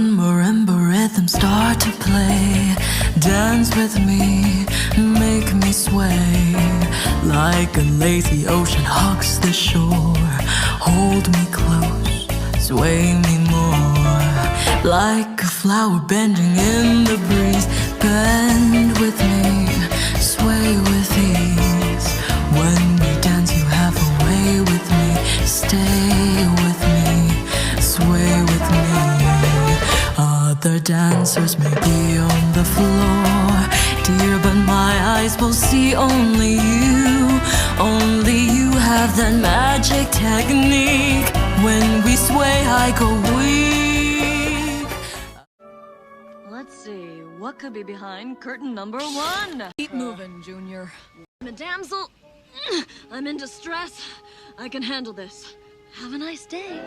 When marimba rhythms start to play, dance with me, make me sway. Like a lazy ocean hugs the shore, hold me close, sway me more. Like a flower bending in the breeze, bend with me, sway with ease. When we dance you have a way with me, stay with me, sway with me. Other dancers may be on the floor, dear, but my eyes will see only you. Only you have that magic technique. When we sway, I go weak. Let's see, what could be behind curtain number 1? Keep moving, Junior. I'm a damsel. I'm in distress. I can handle this. Have a nice day.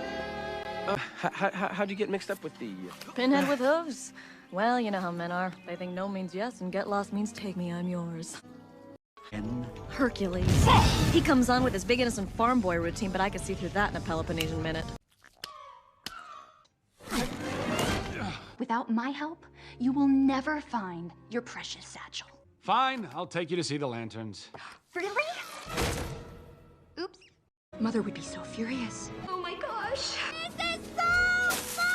How'd you get mixed up with the... Pinhead with hooves. Well, you know how men are. They think no means yes, and get lost means take me, I'm yours. Hercules. He comes on with his big innocent farm boy routine, but I could see through that in a Peloponnesian minute. Without my help, you will never find your precious satchel. Fine, I'll take you to see the lanterns. Really? Oops. Mother would be so furious. Oh my gosh. This is so fun!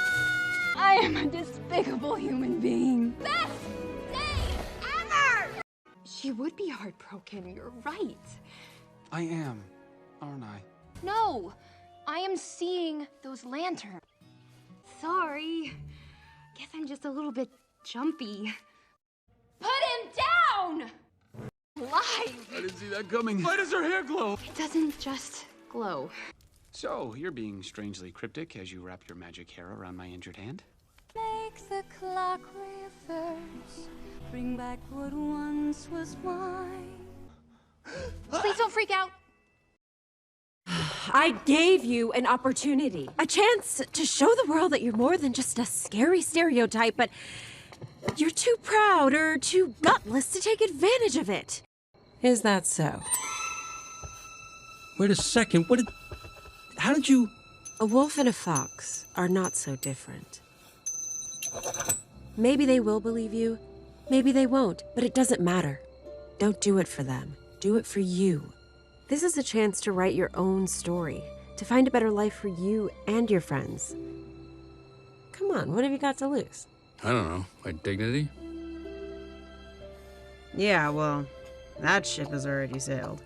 I am a despicable human being. Best day ever! She would be heartbroken, you're right. I am, aren't I? No, I am seeing those lanterns. Sorry. Guess I'm just a little bit jumpy. Put him down! Live! I didn't see that coming. Why does her hair glow? It doesn't just glow. So, you're being strangely cryptic as you wrap your magic hair around my injured hand? Make the clock reverse, bring back what once was mine. Please don't freak out. I gave you an opportunity, a chance to show the world that you're more than just a scary stereotype, but you're too proud or too gutless to take advantage of it. Is that so? Wait a second, how did you... A wolf and a fox are not so different. Maybe they will believe you, maybe they won't, but it doesn't matter. Don't do it for them. Do it for you. This is a chance to write your own story, to find a better life for you and your friends. Come on, what have you got to lose? I don't know, my dignity? Yeah, well, that ship has already sailed.